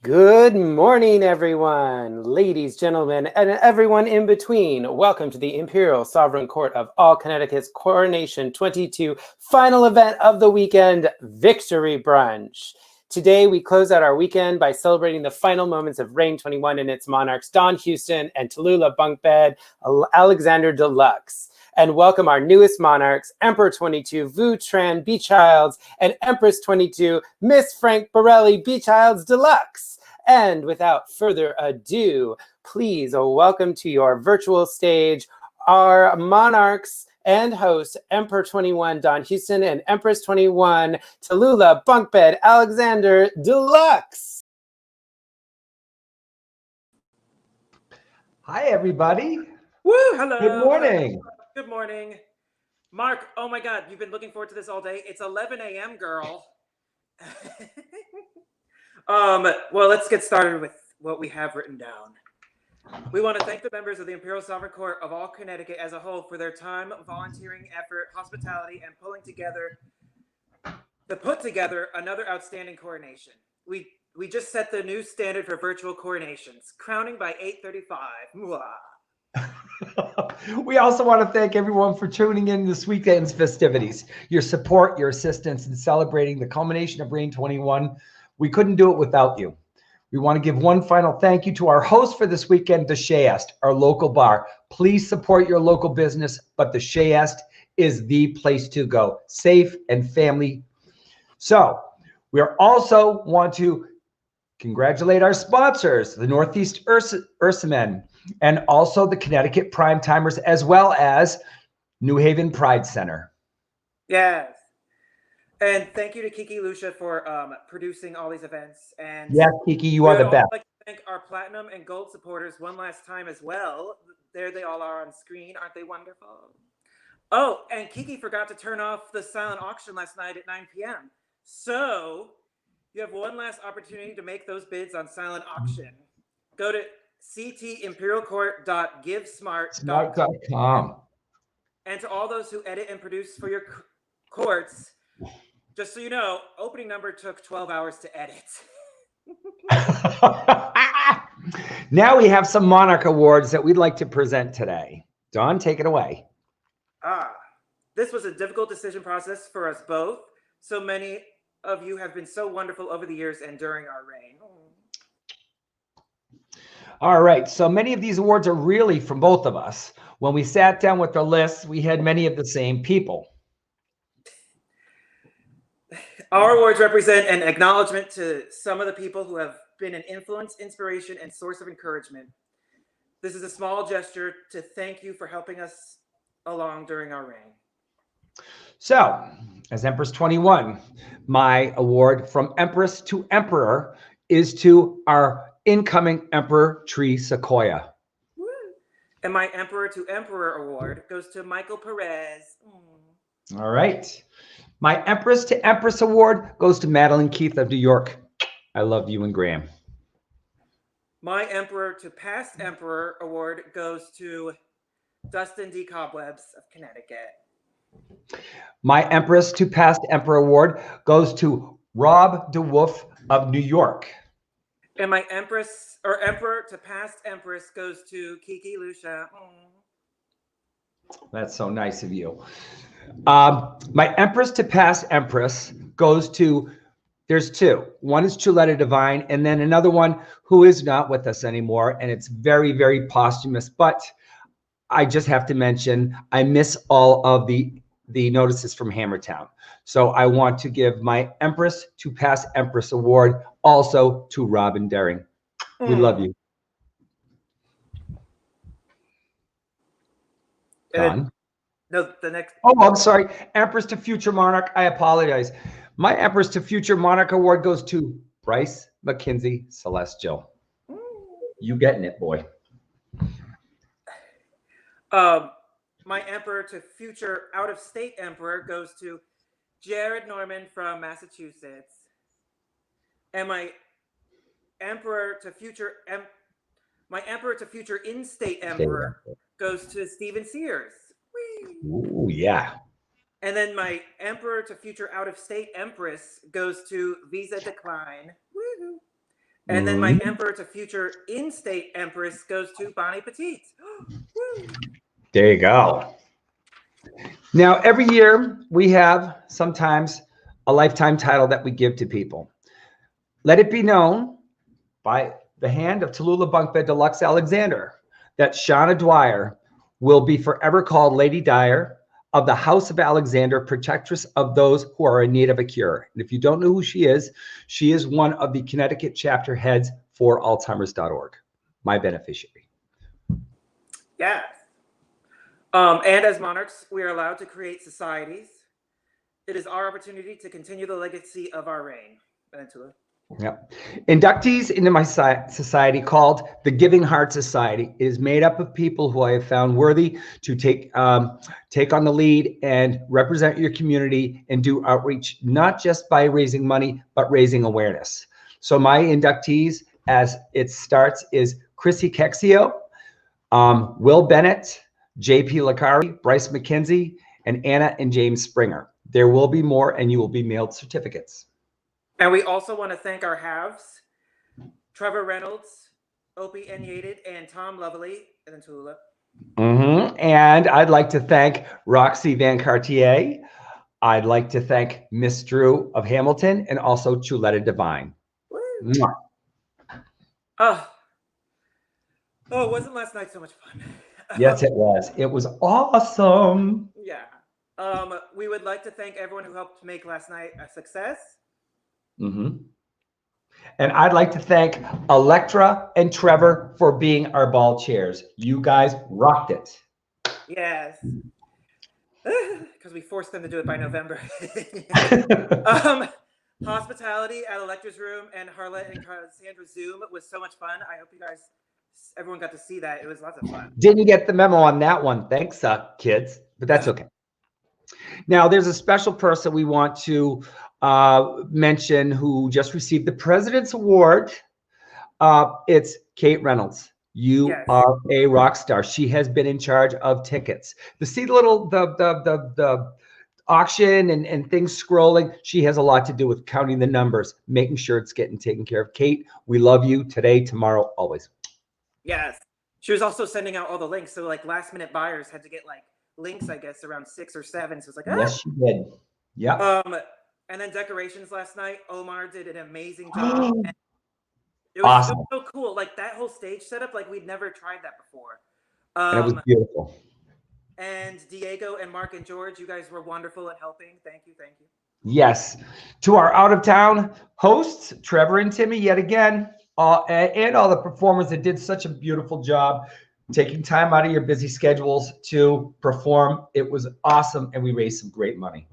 Good morning, everyone, ladies, gentlemen, and everyone in between. Welcome to the Imperial Sovereign Court of all Connecticut's Coronation 22 final event of the weekend, Victory Brunch. Today, we close out our weekend by celebrating the final moments of Reign 21 and its monarchs, Don Houston and Talluleh Bunkbed Alexander Deluxe. And welcome our newest monarchs, Emperor 22, Vu Tran B. Childs, and Empress 22, Miss Frank Borelli B. Childs Deluxe. And without further ado, please welcome to your virtual stage our monarchs and hosts, Emperor 21 Don Houston and Empress 21 Talluleh Bunkbed Alexander Deluxe. Hi, everybody. Woo! Hello. Good morning. Good morning. Mark, oh my God, you've been looking forward to this all day. It's 11 a.m., girl. Well, let's get started with what we have written down. We want to thank the members of the Imperial Sovereign Court of all Connecticut as a whole for their time, volunteering, effort, hospitality, and put together another outstanding coronation. We just set the new standard for virtual coronations, crowning by 8:35. We also want to thank everyone for tuning in this weekend's festivities. Your support, your assistance in celebrating the culmination of Reign 21. We couldn't do it without you. We want to give one final thank you to our host for this weekend, the Shayest, our local bar. Please support your local business, but the Shayest is the place to go, safe and family. So we also want to congratulate our sponsors, the Northeast Ursamen, and also the Connecticut Prime Timers, as well as New Haven Pride Center. Yes. And thank you to Kiki Lucia for producing all these events. And yes, Kiki, you are the best. I'd like to thank our platinum and gold supporters one last time as well. There they all are on screen. Aren't they wonderful? Oh, and Kiki forgot to turn off the silent auction last night at 9 p.m. So you have one last opportunity to make those bids on silent auction. Go to ctimperialcourt.givesmart.com. And to all those who edit and produce for your courts, just so you know, opening number took 12 hours to edit. Now we have some Monarch Awards that we'd like to present today. Don, take it away. This was a difficult decision process for us both. So many of you have been so wonderful over the years and during our reign. All right, so many of these awards are really from both of us. When we sat down with the lists, we had many of the same people. Our awards represent an acknowledgement to some of the people who have been an influence, inspiration, and source of encouragement. This is a small gesture to thank you for helping us along during our reign. So, as Empress 21, my award from Empress to Emperor is to our incoming Emperor Tree Sequoia. Woo. And my Emperor to Emperor award goes to Michael Perez. All right. My Empress to Empress award goes to Madeline Keith of New York. I love you and Graham. My Emperor to Past Emperor award goes to Dustin D. Cobwebs of Connecticut. My Empress to Past Emperor award goes to Rob DeWolf of New York. And my Empress or Emperor to Past Empress goes to Kiki Lucia. That's so nice of you. My Empress to Past Empress goes to, there's two. One is Chuletta Divine, and then another one who is not with us anymore, and it's very, very posthumous. But I just have to mention, I miss all of the notices from Hammertown. So I want to give my Empress to Past Empress award also to Robin Daring. We love you. Don? No, the next. Oh, I'm sorry. Empress to Future Monarch. I apologize. My Empress to Future Monarch award goes to Bryce McKinsey Celestial. You getting it, boy. My Emperor to Future Out-of-State Emperor goes to Jared Norman from Massachusetts. And my Emperor to Future In-State Emperor goes to Stephen Sears. Ooh, yeah. And then my Emperor to Future Out-of-State Empress goes to Visa Decline. Woo-hoo. And then my Emperor to future in-state Empress goes to Bonnie Petite. Woo. There you go. Now, every year we have sometimes a lifetime title that we give to people. Let it be known by the hand of Talluleh Bunkbed Deluxe Alexander that Shauna Dwyer will be forever called Lady Dyer of the House of Alexander, protectress of those who are in need of a cure. And if you don't know who she is one of the Connecticut chapter heads for Alzheimer's.org, my beneficiary. Yeah. And as monarchs, we are allowed to create societies. It is our opportunity to continue the legacy of our reign. Peninsula. Yep. Inductees into my society, called the Giving Heart Society, is made up of people who I have found worthy to take on the lead and represent your community and do outreach, not just by raising money, but raising awareness. So my inductees, as it starts, is Chrissy Kexio, Will Bennett, JP Lacari, Bryce McKenzie, and Anna and James Springer. There will be more, and you will be mailed certificates. And we also want to thank our halves, Trevor Reynolds, Opie Enyated, and Tom Lovely, and then Talluleh. And I'd like to thank Roxy Van Cartier. I'd like to thank Miss Drew of Hamilton, and also Chuletta Divine. Oh, wasn't last night so much fun? Yes, it was. It was awesome. Yeah. We would like to thank everyone who helped make last night a success. And I'd like to thank Electra and Trevor for being our ball chairs. You guys rocked it. Yes. Because we forced them to do it by November. Hospitality at Electra's room and Harlette and Cassandra's Zoom was so much fun. I hope everyone got to see that. It was lots of fun. Didn't get the memo on that one. Thanks, kids, but that's okay. Now, there's a special person we want to mention who just received the President's Award. It's Kate Reynolds. You are a rock star. She has been in charge of tickets. The auction and things scrolling. She has a lot to do with counting the numbers, making sure it's getting taken care of. Kate, we love you today, tomorrow, always. Yes. She was also sending out all the links. So like last minute buyers had to get like links, I guess, around 6 or 7. So it's like, yes, she did. Yeah. And then decorations last night. Omar did an amazing job. And it was awesome. so cool. Like that whole stage setup, like we'd never tried that before. And it was beautiful. And Diego and Mark and George, you guys were wonderful at helping. Thank you. Thank you. Yes. To our out-of-town hosts, Trevor and Timmy, yet again, and all the performers that did such a beautiful job taking time out of your busy schedules to perform. It was awesome, and we raised some great money.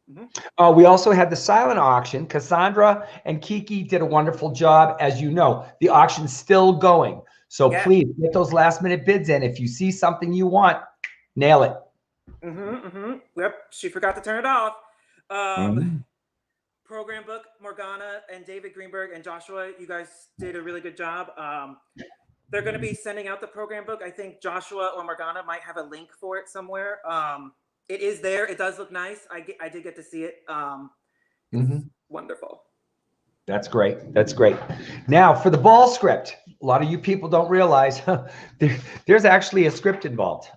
We also had the silent auction. Cassandra and Kiki did a wonderful job. As you know, the auction's still going. So please get those last minute bids in. If you see something you want, nail it. Yep, she forgot to turn it off. Program book, Morgana and David Greenberg and Joshua, you guys did a really good job. They're going to be sending out the program book. I think Joshua or Morgana might have a link for it somewhere. It is there. It does look nice. I did get to see it. It's wonderful. That's great. That's great. Now for the ball script. A lot of you people don't realize there's actually a script involved.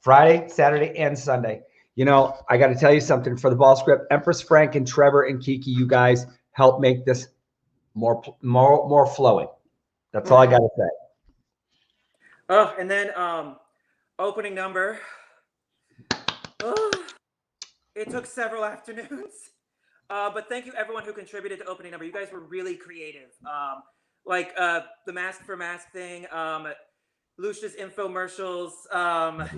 Friday, Saturday, and Sunday. You know, I got to tell you something. For the ball script, Empress, Frank, and Trevor and Kiki, you guys help make this more flowing. That's all I got to say. Oh, and then opening number. Oh, it took several afternoons. But thank you everyone who contributed to opening number. You guys were really creative. Like the mask for mask thing, Lucia's infomercials.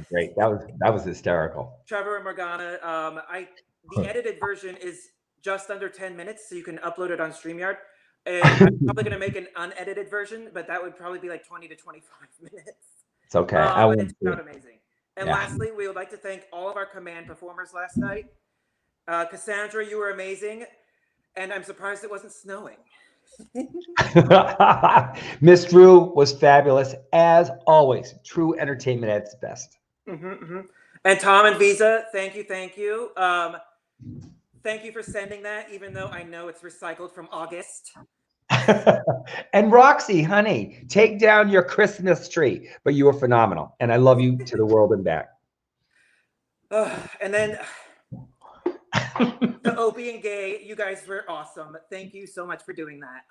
Great. That was hysterical. Trevor and Morgana. The edited version is just under 10 minutes, so you can upload it on StreamYard. And I'm probably going to make an unedited version, but that would probably be like 20 to 25 minutes. It's okay. But it turned out amazing. And lastly, we would like to thank all of our command performers last night. Cassandra, you were amazing. And I'm surprised it wasn't snowing. Miss Drew was fabulous, as always. True entertainment at its best. And Tom and Visa, thank you. Thank you for sending that, even though I know it's recycled from August. And Roxy, honey, take down your Christmas tree. But you were phenomenal. And I love you to the world and back. And then the Opie and Gay, you guys were awesome. Thank you so much for doing that.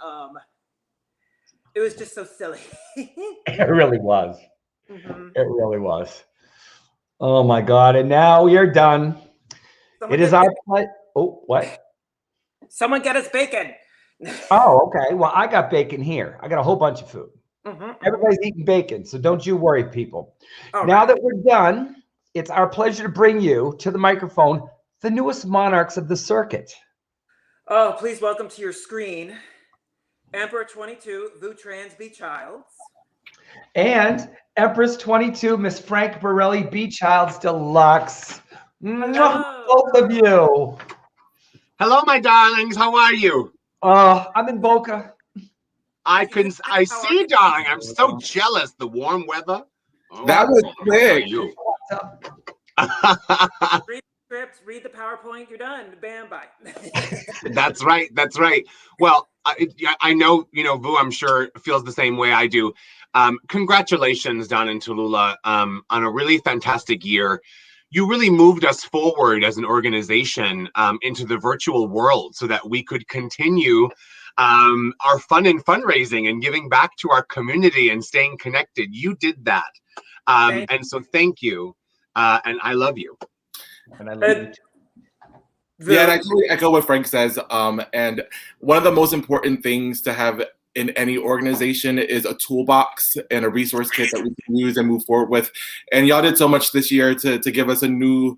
It was just so silly. It really was. Mm-hmm. It really was. Oh my God. And now we are done. It is our pleasure. Oh, what? Someone get us bacon. Oh, okay. Well, I got bacon here. I got a whole bunch of food. Mm-hmm. Everybody's eating bacon, so don't you worry, people. All now right. that we're done, it's our pleasure to bring you to the microphone the newest monarchs of the circuit. Oh, please welcome to your screen, Emperor 22, Vu Trans B. Childs. And Empress 22, Miss Frank Borelli B. Childs Deluxe. Hello. Both of you. Hello, my darlings. How are you? I'm in Boca. I see, darling. I'm so jealous. The warm weather. Oh, That was quick. You. Read the scripts, read the PowerPoint, you're done. Bam, bye. That's right. That's right. Well, I know, Vu, I'm sure, feels the same way I do. Congratulations, Don and Talluleh, on a really fantastic year. You really moved us forward as an organization into the virtual world so that we could continue our fun and fundraising and giving back to our community and staying connected. You did that. And so thank you. And I love you. And I love you too. Yeah, and I totally echo what Frank says. And one of the most important things to have in any organization is a toolbox and a resource kit that we can use and move forward with. And y'all did so much this year to give us a new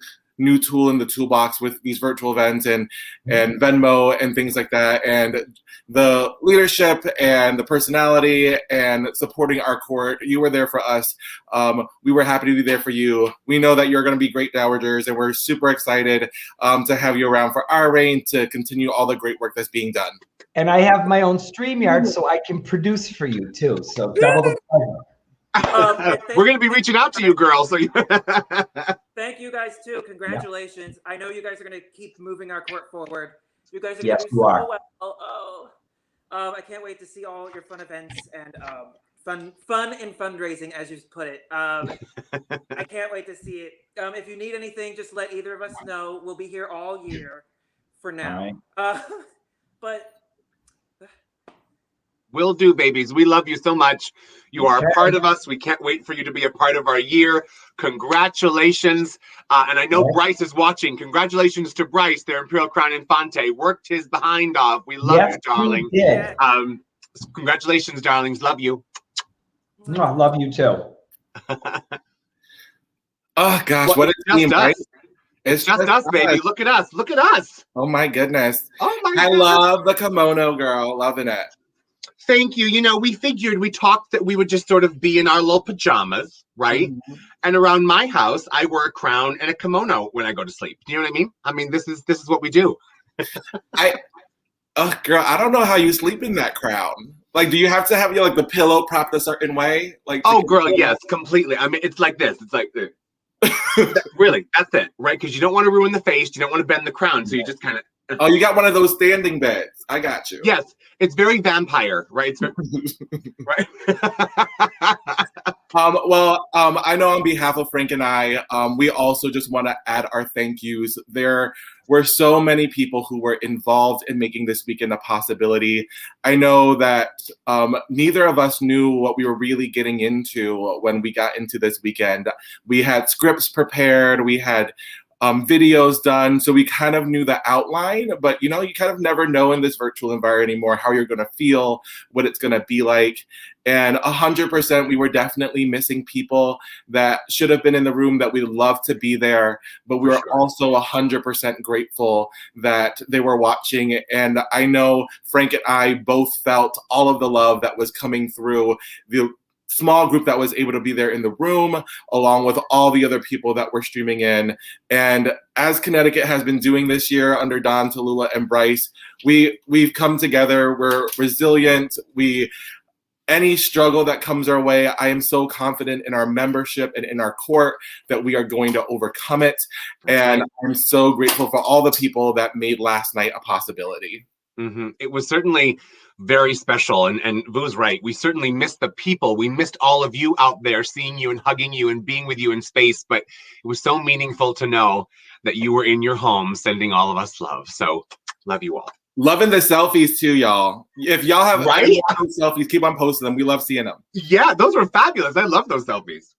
tool in the toolbox with these virtual events and Venmo and things like that. And the leadership and the personality and supporting our court, you were there for us. We were happy to be there for you. We know that you're going to be great dowagers, and we're super excited to have you around for our reign to continue all the great work that's being done. And I have my own StreamYard, so I can produce for you too. So double the pleasure. We're going to be reaching out to you, girls. So Thank you guys too. Congratulations. I know you guys are going to keep moving our court forward. You guys are going to do so well. I can't wait to see all your fun events and fun and fundraising, as you put it. I can't wait to see it. If you need anything, just let either of us know. We'll be here all year for now. Right. But will do, babies. We love you so much. You are a part of us. We can't wait for you to be a part of our year. Congratulations. And I know Bryce is watching. Congratulations to Bryce, their Imperial Crown Infante. Worked his behind off. We love you, darling. Congratulations, darlings. Love you. I love you too. Oh, gosh. What a team, right? It's just us, baby. Look at us. Look at us. Oh, my goodness. Oh, my I goodness. love the kimono, girl. Loving it. Thank you. We talked that we would just sort of be in our little pajamas, right? Mm-hmm. And around my house, I wear a crown and a kimono when I go to sleep. You know what I mean? I mean, this is what we do. Girl, I don't know how you sleep in that crown. Like, do you have to have the pillow propped a certain way? Like, oh, girl, yes, completely. I mean, it's like this. It's like this. Really, that's it, right? Because you don't want to ruin the face. You don't want to bend the crown. So you just kind of. Oh, you got one of those standing beds. I got you. Yes, it's very vampire, right? It's very, right. I know on behalf of Frank and I, we also just want to add our thank yous. There were so many people who were involved in making this weekend a possibility. I know that neither of us knew what we were really getting into when we got into this weekend. We had scripts prepared. We had videos done, so we kind of knew the outline, but you kind of never know in this virtual environment anymore how you're going to feel, what it's going to be like. And 100%, we were definitely missing people that should have been in the room that we'd love to be there, but we were also 100% grateful that they were watching. And I know Frank and I both felt all of the love that was coming through the small group that was able to be there in the room, along with all the other people that were streaming in. And as Connecticut has been doing this year under Don, Talluleh, and Bryce, we've come together. We're resilient. We any struggle that comes our way, I am so confident in our membership and in our court that we are going to overcome it. And I'm so grateful for all the people that made last night a possibility. It was certainly very special. And Vu's right. We certainly missed the people. We missed all of you out there, seeing you and hugging you and being with you in space. But it was so meaningful to know that you were in your home sending all of us love. So love you all. Loving the selfies too, y'all. If y'all have selfies, keep on posting them. We love seeing them. Yeah, those were fabulous. I love those selfies.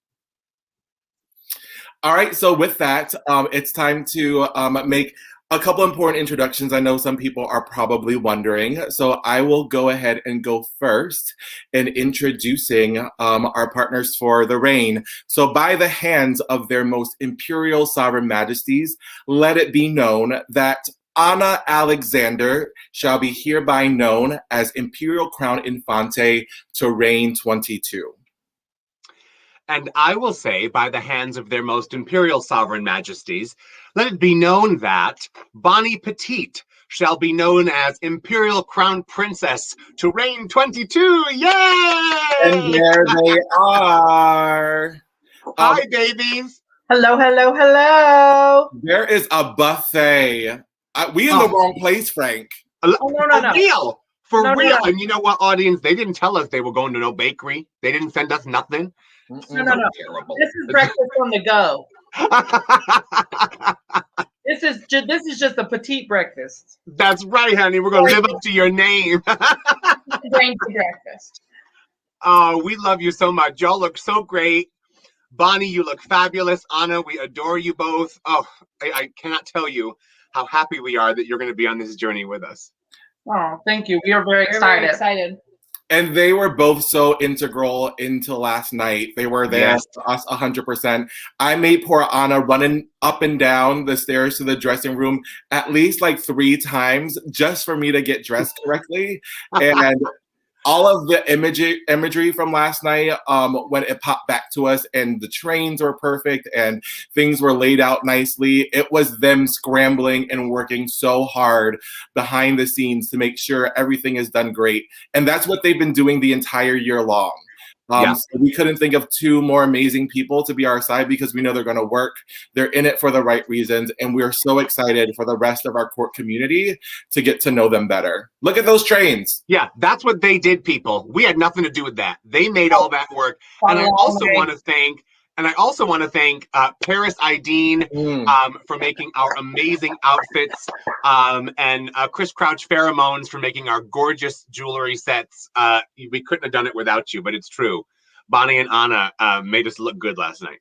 All right, so with that, it's time to make a couple important introductions. I know some people are probably wondering, so I will go ahead and go first in introducing our partners for the reign. So by the hands of their most imperial sovereign majesties, let it be known that Anna Alexander shall be hereby known as Imperial Crown Infante to reign 22. And I will say, by the hands of their most imperial sovereign majesties, let it be known that Bonnie Petite shall be known as Imperial Crown Princess to reign 22. Yay! And there they are. Hi, babies. Hello, hello, hello. There is a buffet. We in the wrong place, Frank. No. For real. And you know what, audience? They didn't tell us they were going to no bakery. They didn't send us nothing. No. This is breakfast on the go. This is just a petite breakfast. That's right, honey. We're gonna live up to your name. Breakfast. Oh, we love you so much. Y'all look so great. Bonnie, you look fabulous. Anna, we adore you both. Oh, I cannot tell you how happy we are that you're going to be on this journey with us. Oh, thank you. We are very excited. And they were both so integral into last night. They were there for us 100%. I made poor Anna running up and down the stairs to the dressing room at least like 3 times just for me to get dressed correctly. And all of the imagery from last night, when it popped back to us and the trains were perfect and things were laid out nicely, it was them scrambling and working so hard behind the scenes to make sure everything is done great. And that's what they've been doing the entire year long. So we couldn't think of 2 more amazing people to be our side because we know they're going to work. They're in it for the right reasons. And we're so excited for the rest of our court community to get to know them better. Look at those trains. Yeah, that's what they did, people. We had nothing to do with that. They made all that work. And I also want to thank Paris Ideen for making our amazing outfits, and Chris Crouch Pheromones for making our gorgeous jewelry sets. We couldn't have done it without you, but it's true. Bonnie and Anna made us look good last night.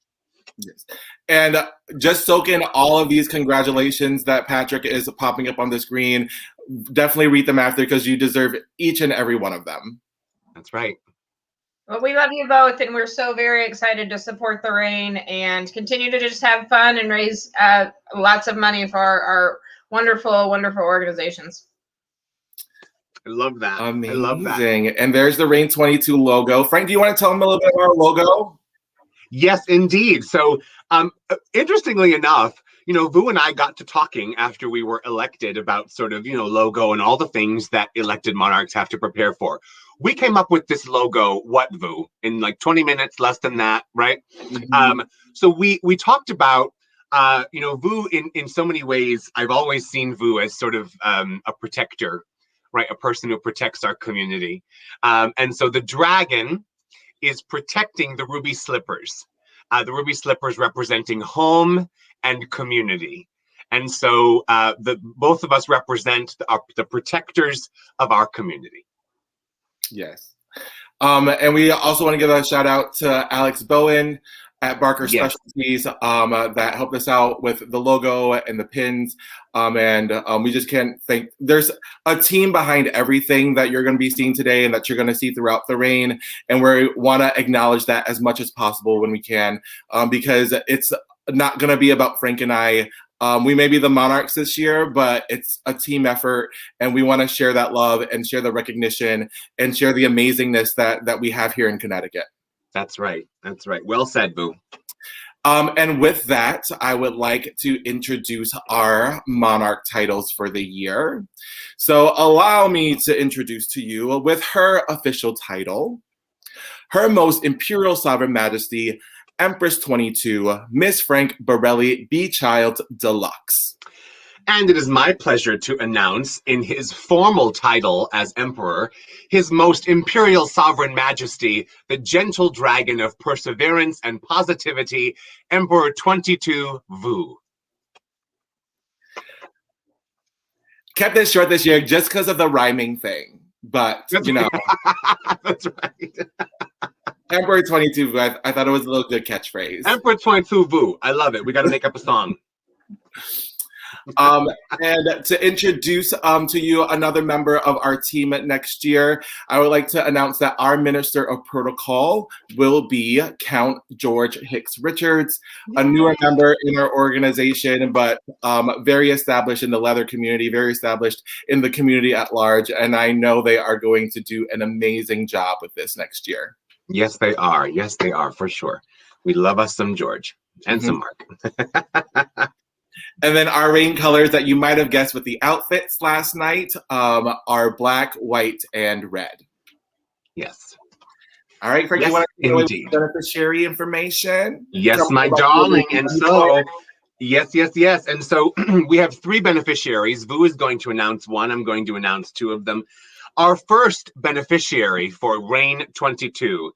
Yes. And just soak in all of these congratulations that Patrick is popping up on the screen. Definitely read them after because you deserve each and every one of them. That's right. Well, we love you both, and we're so very excited to support the reign and continue to just have fun and raise lots of money for our wonderful, wonderful organizations. I love that. Amazing. I love that. And there's the Reign 22 logo. Frank, do you want to tell them a little bit about our logo? Yes, indeed. So, interestingly enough, Vu and I got to talking after we were elected about sort of, logo and all the things that elected monarchs have to prepare for. We came up with this logo, Vu, in like 20 minutes, less than that, right? Mm-hmm. So we talked about, Vu in so many ways. I've always seen Vu as sort of a protector, right? A person who protects our community. And so the dragon is protecting the ruby slippers. The ruby slippers representing home and community. And so both of us represent the protectors of our community. Yes. And we also want to give a shout out to Alex Bowen at Barker Specialties that helped us out with the logo and the pins. And we just can't thank, there's a team behind everything that you're going to be seeing today and that you're going to see throughout the reign. And we want to acknowledge that as much as possible when we can, because it's not going to be about Frank and I. We may be the monarchs this year, but it's a team effort, and we want to share that love and share the recognition and share the amazingness that we have here in Connecticut. That's right. That's right. Well said, Boo. And with that, I would like to introduce our monarch titles for the year. So allow me to introduce to you with her official title, Her Most Imperial Sovereign Majesty, Empress 22, Miss Frank Borelli B. Child Deluxe. And it is my pleasure to announce, in his formal title as Emperor, His Most Imperial Sovereign Majesty, the Gentle Dragon of Perseverance and Positivity, Emperor 22 Vu. Kept it short this year just because of the rhyming thing. But, That's you know, That's right. Emperor 22 Vu, I thought it was a little good catchphrase. Emperor 22 Vu. I love it. We got to make up a song. And to introduce to you another member of our team next year, I would like to announce that our Minister of Protocol will be Count George Hicks Richards, a newer member in our organization, but very established in the leather community, very established in the community at large. And I know they are going to do an amazing job with this next year. Yes, they are. Yes, they are, for sure. We love us some George and some Mark. And then our rain colors that you might have guessed with the outfits last night are black, white, and red. Yes. All right, Frank, Yes, you want to go with indeed. beneficiary information? Yes, Tell me my about darling. your And rain so, color. yes. And so we have 3 beneficiaries. Vu is going to announce 1. I'm going to announce 2 of them. Our first beneficiary for Reign 22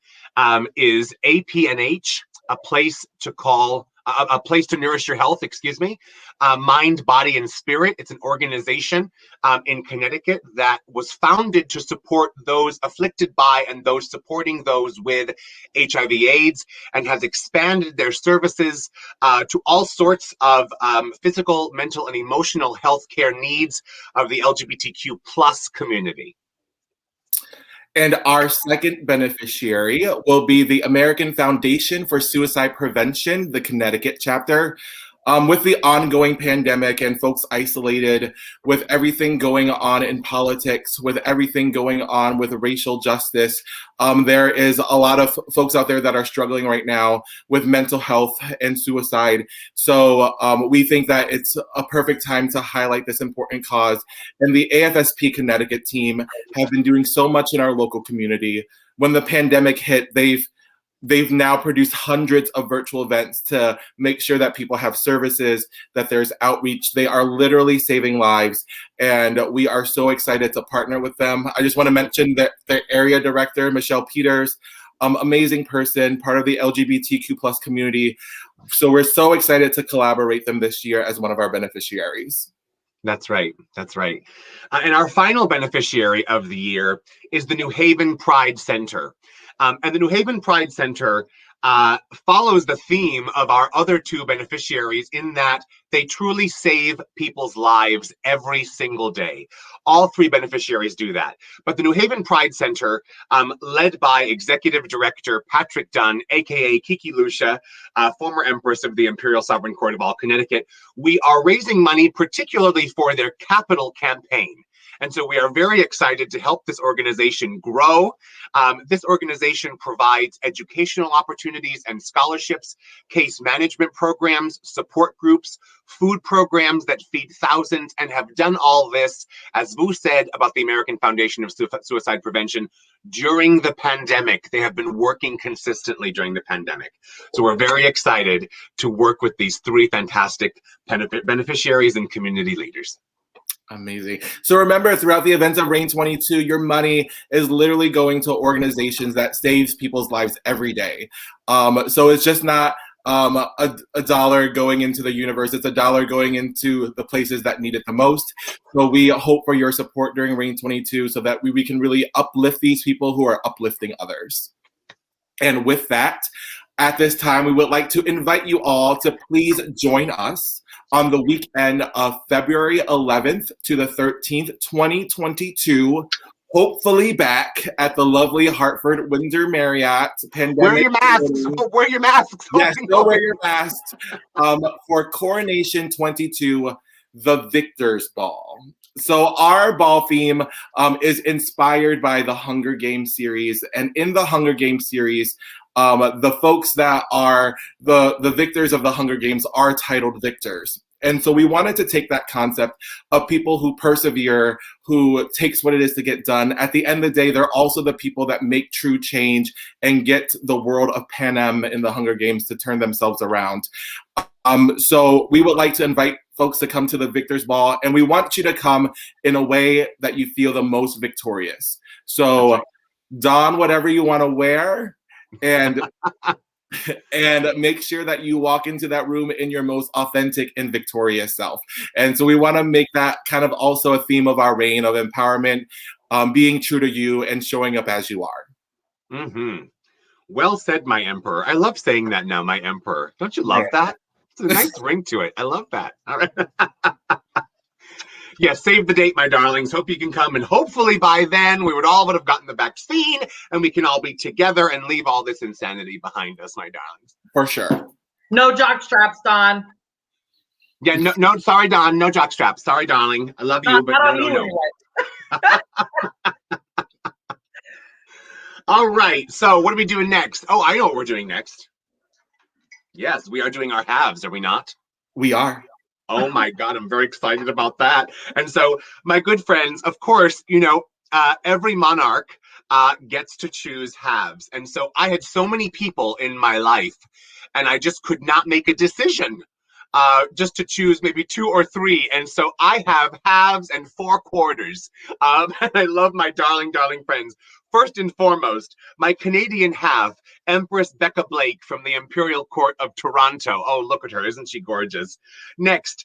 is APNH, a place to nourish your health, mind, body, and spirit. It's an organization in Connecticut that was founded to support those afflicted by and those supporting those with HIV/AIDS, and has expanded their services to all sorts of physical, mental, and emotional health care needs of the LGBTQ plus community. And our second beneficiary will be the American Foundation for Suicide Prevention, the Connecticut chapter. With the ongoing pandemic and folks isolated, with everything going on in politics, with everything going on with racial justice, there is a lot of folks out there that are struggling right now with mental health and suicide. So we think that it's a perfect time to highlight this important cause. And the AFSP Connecticut team have been doing so much in our local community. When the pandemic hit, they've now produced hundreds of virtual events to make sure that people have services, that there's outreach. They are literally saving lives, and we are so excited to partner with them. I just want to mention that their area director, Michelle Peters, amazing person, part of the LGBTQ plus community. So we're so excited to collaborate them this year as one of our beneficiaries. That's right. That's right. And our final beneficiary of the year is the New Haven Pride Center. And the New Haven Pride Center follows the theme of our other 2 beneficiaries in that they truly save people's lives every single day. All 3 beneficiaries do that. But the New Haven Pride Center, led by Executive Director Patrick Dunn, aka Kiki Lucia, former Empress of the Imperial Sovereign Court of all Connecticut, we are raising money particularly for their capital campaign. And so we are very excited to help this organization grow. This organization provides educational opportunities and scholarships, case management programs, support groups, food programs that feed thousands, and have done all this, as Vu said about the American Foundation of Suicide Prevention, during the pandemic. They have been working consistently during the pandemic. So we're very excited to work with these 3 fantastic beneficiaries and community leaders. Amazing. So remember, throughout the events of Reign 22, your money is literally going to organizations that saves people's lives every day. So it's just not a dollar going into the universe. It's a dollar going into the places that need it the most. So we hope for your support during Reign 22 so that we can really uplift these people who are uplifting others. And with that, at this time, we would like to invite you all to please join us on the weekend of February 11th to the 13th, 2022, hopefully back at the lovely Hartford Windsor Marriott. Wear your masks. Wear your masks. Yes, still wear your masks. For Coronation 22, the Victor's Ball. So our ball theme is inspired by the Hunger Games series. And in the Hunger Games series, the folks that are the victors of the Hunger Games are titled victors. And so we wanted to take that concept of people who persevere, who takes what it is to get done. At the end of the day, they're also the people that make true change and get the world of Panem in the Hunger Games to turn themselves around. So we would like to invite folks to come to the Victor's Ball, and we want you to come in a way that you feel the most victorious. So don whatever you want to wear, and and make sure that you walk into that room in your most authentic and victorious self. And so we want to make that kind of also a theme of our reign of empowerment, being true to you and showing up as you are. Mm-hmm. Well said, my emperor. I love saying that now, my emperor. Don't you love that? It's a nice ring to it. I love that. All right. Yeah, save the date, my darlings. Hope you can come. And hopefully by then we would have gotten the vaccine and we can all be together and leave all this insanity behind us, my darlings. For sure. No jock straps, Don. Yeah, no, sorry, Don. No jock straps. Sorry, darling. I love you, but no. All right. So what are we doing next? Oh, I know what we're doing next. Yes, we are doing our halves, are we not? We are. Oh my God, I'm very excited about that. And so, my good friends, of course, every monarch gets to choose halves. And so I had so many people in my life, and I just could not make a decision just to choose maybe 2 or 3. And so I have halves and 4 quarters. And I love my darling, darling friends. First and foremost, my Canadian half, Empress Becca Blake from the Imperial Court of Toronto. Oh, look at her. Isn't she gorgeous? Next,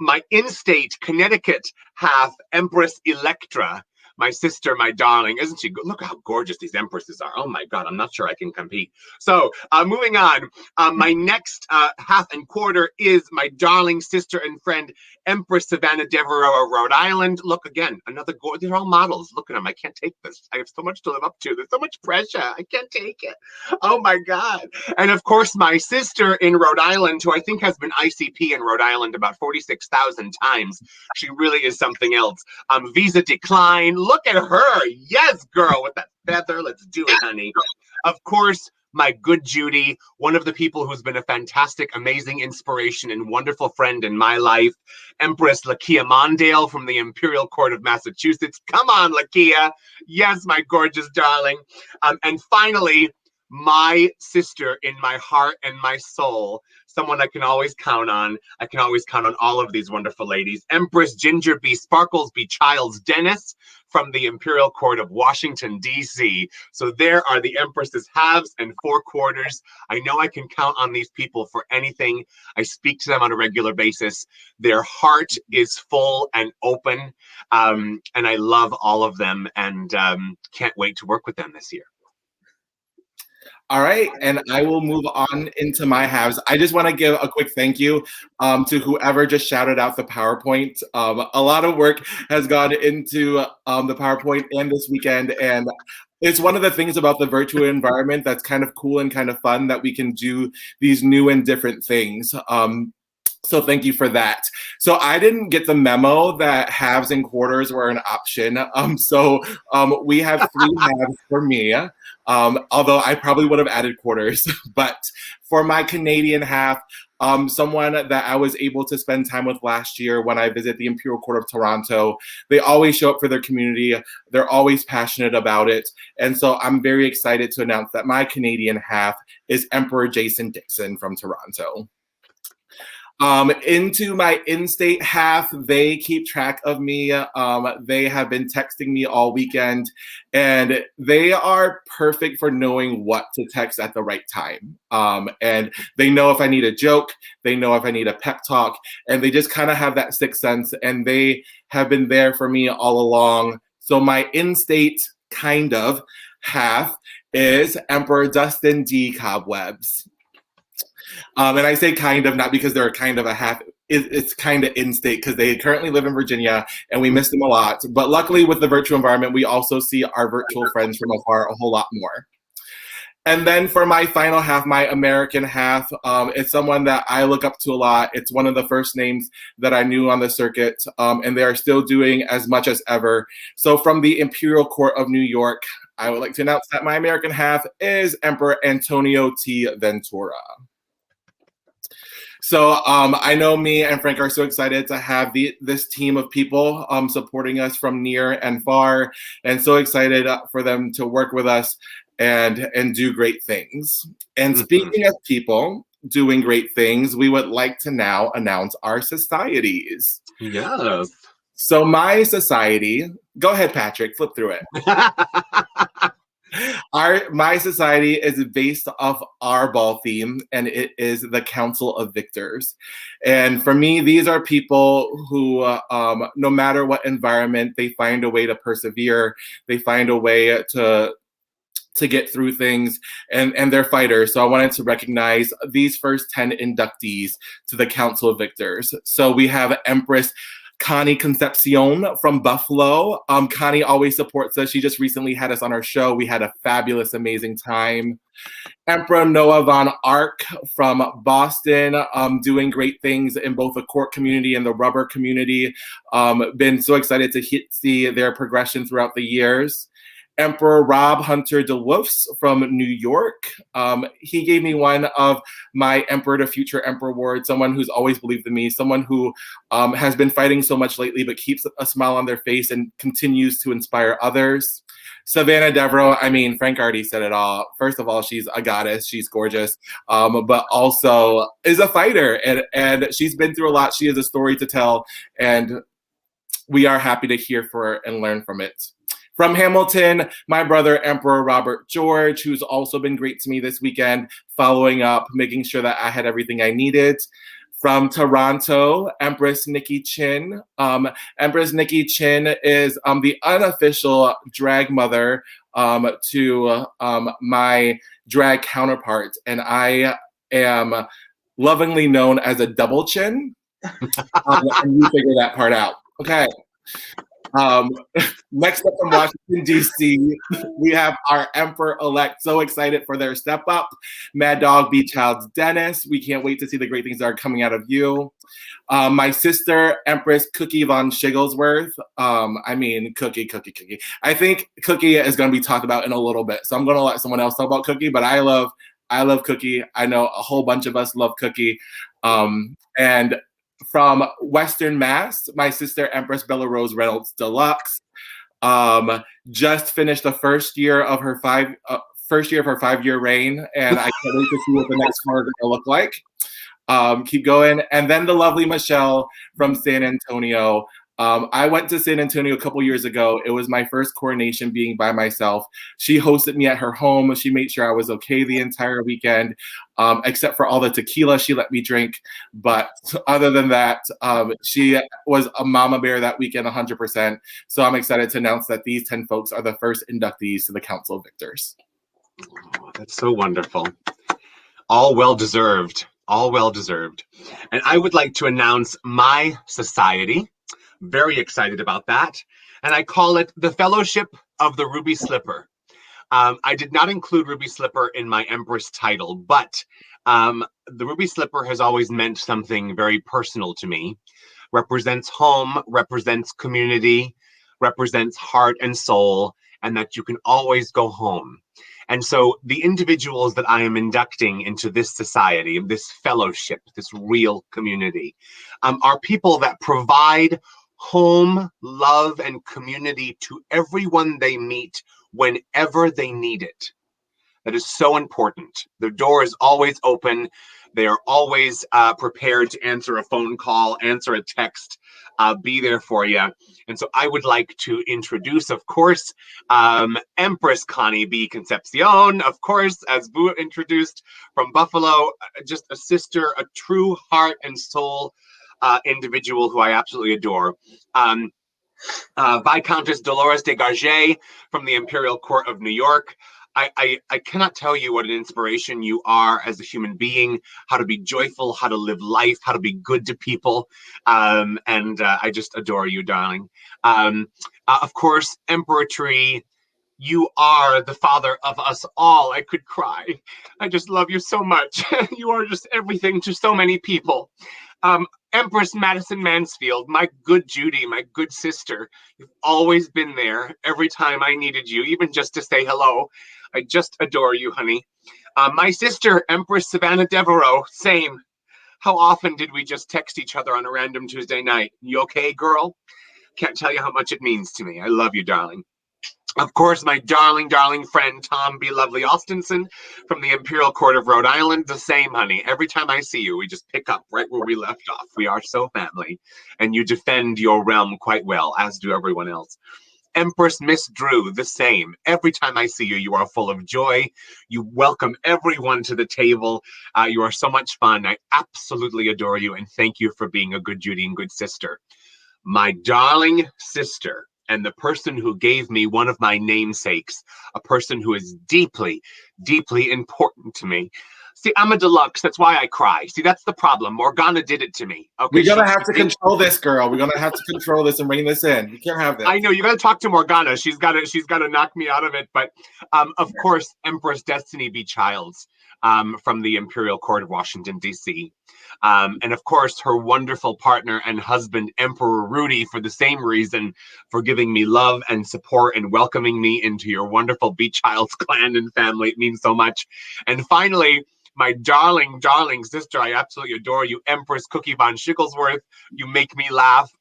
my in-state Connecticut half, Empress Electra. My sister, my darling, isn't she? Look how gorgeous these empresses are. Oh my God, I'm not sure I can compete. So moving on, my next half and quarter is my darling sister and friend, Empress Savannah Devereaux of Rhode Island. Look again, another they're all models. Look at them. I can't take this. I have so much to live up to. There's so much pressure. I can't take it. Oh my God. And of course, my sister in Rhode Island, who I think has been ICP in Rhode Island about 46,000 times. She really is something else. Visa decline. Look at her. Yes, girl, with that feather. Let's do it, honey. Of course, my good Judy, one of the people who's been a fantastic, amazing inspiration and wonderful friend in my life, Empress Lakia Mondale from the Imperial Court of Massachusetts. Come on, Lakia. Yes, my gorgeous darling. And finally, my sister in my heart and my soul, someone I can always count on. I can always count on all of these wonderful ladies. Empress Ginger B. Sparkles B. Childs Dennis from the Imperial Court of Washington, D.C. So there are the Empress's halves and 4 quarters. I know I can count on these people for anything. I speak to them on a regular basis. Their heart is full and open, and I love all of them and can't wait to work with them this year. All right, and I will move on into my halves. I just want to give a quick thank you to whoever just shouted out the PowerPoint. A lot of work has gone into the PowerPoint and this weekend, and it's one of the things about the virtual environment that's kind of cool and kind of fun that we can do these new and different things. So thank you for that. So I didn't get the memo that halves and quarters were an option. So we have 3 halves for me, although I probably would have added quarters. But for my Canadian half, someone that I was able to spend time with last year when I visit the Imperial Court of Toronto, they always show up for their community. They're always passionate about it. And so I'm very excited to announce that my Canadian half is Emperor Jason Dixon from Toronto. Into my in-state half, they keep track of me. They have been texting me all weekend, and they are perfect for knowing what to text at the right time. And they know if I need a joke, they know if I need a pep talk, and they just kind of have that sixth sense, and they have been there for me all along. So my in-state kind of half is Emperor Dustin D. Cobwebs. And I say kind of, not because they're kind of a half, it's kind of in-state because they currently live in Virginia and we miss them a lot. But luckily with the virtual environment, we also see our virtual friends from afar a whole lot more. And then for my final half, my American half, it's someone that I look up to a lot. It's one of the first names that I knew on the circuit, and they are still doing as much as ever. So from the Imperial Court of New York, I would like to announce that my American half is Emperor Antonio T. Ventura. So I know me and Frank are so excited to have this team of people supporting us from near and far, and so excited for them to work with us and do great things. And speaking of people doing great things, we would like to now announce our societies. Yes. So my society, go ahead, Patrick, flip through it. My society is based off our ball theme, and it is the Council of Victors. And for me, these are people who, no matter what environment, they find a way to persevere. They find a way to get through things, and they're fighters. So I wanted to recognize these first 10 inductees to the Council of Victors. So we have Empress Connie Concepcion from Buffalo. Connie always supports us. She just recently had us on our show. We had a fabulous, amazing time. Emperor Noah Von Ark from Boston, doing great things in both the court community and the rubber community. Been so excited to see their progression throughout the years. Emperor Rob Hunter DeWolfs from New York. He gave me one of my Emperor to Future Emperor Awards, someone who's always believed in me, someone who has been fighting so much lately but keeps a smile on their face and continues to inspire others. Savannah Devereaux, I mean, Frank already said it all. First of all, she's a goddess. She's gorgeous, but also is a fighter, and she's been through a lot. She has a story to tell, and we are happy to hear for and learn from it. From Hamilton, my brother, Emperor Robert George, who's also been great to me this weekend, following up, making sure that I had everything I needed. From Toronto, Empress Nikki Chin. Empress Nikki Chin is the unofficial drag mother to my drag counterpart, and I am lovingly known as a double chin. And you figure that part out. Okay. Next up from Washington, D.C., we have our Emperor-elect. So excited for their step up. Mad Dog B. Childs Dennis. We can't wait to see the great things that are coming out of you. My sister, Empress Cookie Von Shigglesworth. Cookie. I think Cookie is going to be talked about in a little bit, so I'm going to let someone else talk about Cookie, but I love Cookie. I know a whole bunch of us love Cookie. And from Western Mass, my sister, Empress Bella Rose Reynolds Deluxe, just finished the first year of her 5-year reign, and I can't wait to see what the next card will look like. Keep going. And then the lovely Michelle from San Antonio. I went to San Antonio a couple years ago. It was my first coronation being by myself. She hosted me at her home. She made sure I was okay the entire weekend, except for all the tequila she let me drink. But other than that, she was a mama bear that weekend 100%. So I'm excited to announce that these 10 folks are the first inductees to the Council of Victors. Oh, that's so wonderful. All well-deserved. All well-deserved. And I would like to announce my society. Very excited about that. And I call it the Fellowship of the Ruby Slipper. I did not include Ruby Slipper in my Empress title, but the Ruby Slipper has always meant something very personal to me. Represents home, represents community, represents heart and soul, and that you can always go home. And so the individuals that I am inducting into this society, this fellowship, this real community, are people that provide home, love, and community to everyone they meet whenever they need it. That is so important. The door is always open. They are always prepared to answer a phone call, answer a text, be there for you. And so I would like to introduce, of course, Empress Connie B. Concepcion, of course, as Boo introduced, from Buffalo, just a sister, a true heart and soul individual who I absolutely adore. Viscountess Dolores de Garget from the Imperial Court of New York. I cannot tell you what an inspiration you are as a human being, how to be joyful, how to live life, how to be good to people. And I just adore you, darling. Of course, Emperor Tree, you are the father of us all. I could cry. I just love you so much. You are just everything to so many people. Empress Madison Mansfield, my good Judy, my good sister. You've always been there every time I needed you, even just to say hello. I just adore you, honey. My sister, Empress Savannah Devereaux, same. How often did we just text each other on a random Tuesday night? You okay, girl? Can't tell you how much it means to me. I love you, darling. Of course, my darling, darling friend, Tom B. Lovely Austinson from the Imperial Court of Rhode Island. The same, honey. Every time I see you, we just pick up right where we left off. We are so family. And you defend your realm quite well, as do everyone else. Empress Miss Drew, the same. Every time I see you, you are full of joy. You welcome everyone to the table. You are so much fun. I absolutely adore you, and thank you for being a good Judy and good sister. My darling sister, and the person who gave me one of my namesakes, a person who is deeply, deeply important to me. See, I'm a deluxe. That's why I cry. See, that's the problem. Morgana did it to me. Okay, We're going to have to control this, girl. We're going to have to control this and bring this in. You can't have this. I know. You got to talk to Morgana. She's got to knock me out of it. But, of course, Empress Destiny B. Childs from the Imperial Court of Washington, D.C. And, of course, her wonderful partner and husband, Emperor Rudy, for the same reason, for giving me love and support and welcoming me into your wonderful B. Childs clan and family. It means so much. And finally, my darling, darling sister, I absolutely adore you, Empress Cookie Von Shigglesworth. You make me laugh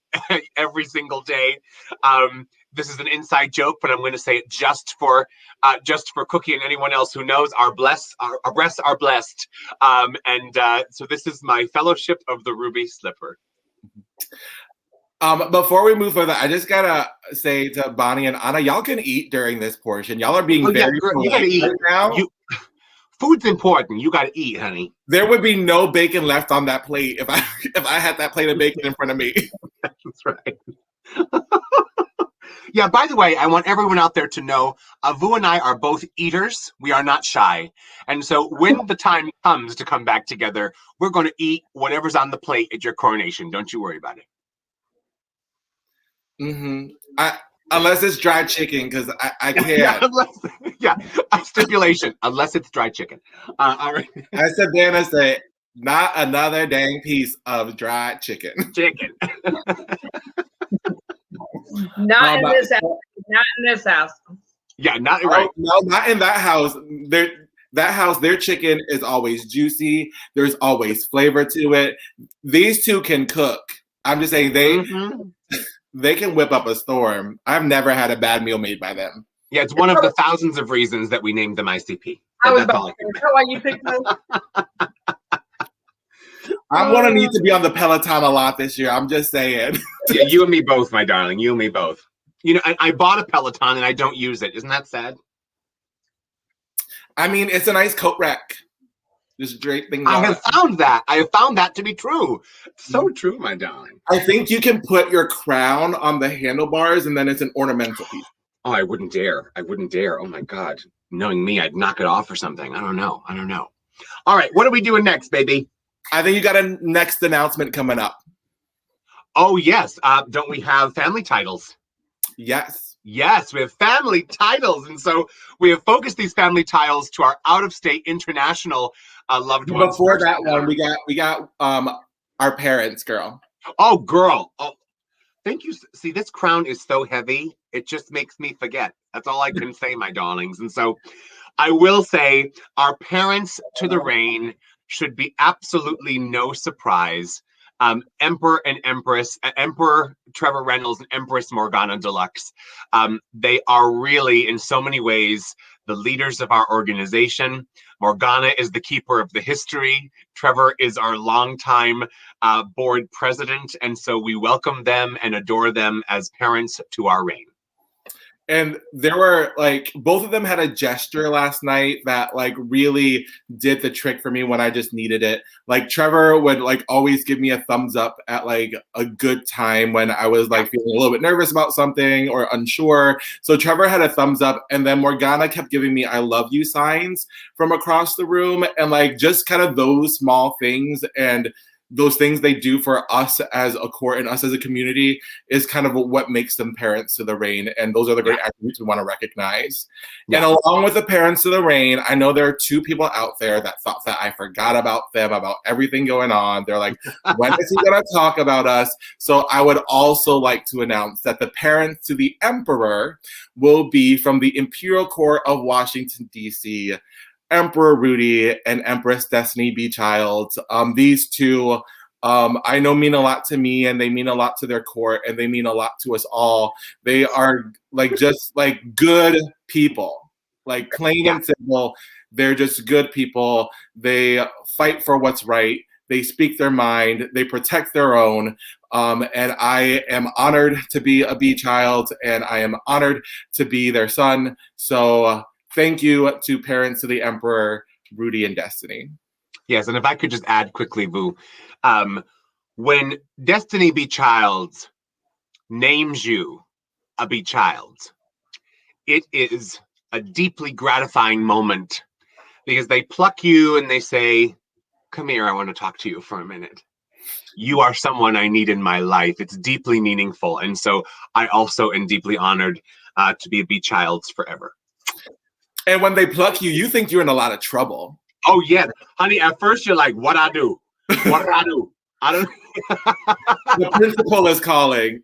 every single day. This is an inside joke, but I'm going to say it just for Cookie and anyone else who knows. Our breasts are blessed. So this is my fellowship of the Ruby Slipper. Before we move further, I just gotta say to Bonnie and Anna, y'all can eat during this portion. Y'all are being very you gotta eat right now. Food's important. You gotta eat, honey. There would be no bacon left on that plate if I had that plate of bacon in front of me. That's right. Yeah, by the way, I want everyone out there to know, Vu and I are both eaters. We are not shy. And so when the time comes to come back together, we're going to eat whatever's on the plate at your coronation. Don't you worry about it. Mm-hmm. Unless it's dried chicken, because I can't. Stipulation, unless it's dried chicken. All right. I said, Dana said, not another dang piece of dried chicken. Not in this house. Not in this house. Yeah, not right. No, not in that house. Their chicken is always juicy. There's always flavor to it. These two can cook. I'm just saying they can whip up a storm. I've never had a bad meal made by them. Yeah, it's one of the thousands of reasons that we named them ICP. That's all I can say. Why you picked those? I'm going to need to be on the Peloton a lot this year. I'm just saying. Yeah, you and me both, my darling. You and me both. You know, I bought a Peloton and I don't use it. Isn't that sad? I mean, it's a nice coat rack. Just drape things I on. have found that. I have found that to be true. So true, my darling. I think you can put your crown on the handlebars and then it's an ornamental piece. Oh, I wouldn't dare. I wouldn't dare. Oh, my God. Knowing me, I'd knock it off or something. I don't know. All right. What are we doing next, baby? I think you got a next announcement coming up. Oh, yes. Don't we have family titles? Yes. Yes, we have family titles. And so we have focused these family titles to our out-of-state international loved ones. Before that one, we got our parents, girl. Oh, girl. Oh, thank you. See, this crown is so heavy. It just makes me forget. That's all I can say, my darlings. And so I will say our parents to the reign should be absolutely no surprise. Emperor and Empress, Emperor Trevor Reynolds and Empress Morgana Deluxe. They are really, in so many ways, the leaders of our organization. Morgana is the keeper of the history. Trevor is our longtime board president. And so we welcome them and adore them as parents to our reign. And there were both of them had a gesture last night that really did the trick for me when I just needed it. Trevor would always give me a thumbs up at a good time when I was feeling a little bit nervous about something or unsure. So Trevor had a thumbs up, and then Morgana kept giving me I love you signs from across the room, and just kind of those small things and those things they do for us as a court and us as a community is kind of what makes them parents to the reign. And those are the great attributes we want to recognize. Yeah. And along with the parents to the reign, I know there are two people out there that thought that I forgot about them, about everything going on. They're like, when is he going to talk about us? So I would also like to announce that the parents to the Emperor will be from the Imperial Court of Washington, D.C., Emperor Rudy and Empress Destiny B. Child. These two, I know, mean a lot to me, and they mean a lot to their court, and they mean a lot to us all. They are just good people, plain and simple. They're just good people. They fight for what's right. They speak their mind. They protect their own. And I am honored to be a B child, and I am honored to be their son. So thank you to parents of the Emperor, Rudy and Destiny. Yes, and if I could just add quickly, Vu, when Destiny B. Childs names you a B. Childs, it is a deeply gratifying moment because they pluck you and they say, come here, I want to talk to you for a minute. You are someone I need in my life. It's deeply meaningful. And so I also am deeply honored to be a B. Childs forever. And when they pluck you, you think you're in a lot of trouble. Oh, yeah. Honey, at first you're like, what I do? What did I do? I don't The principal is calling.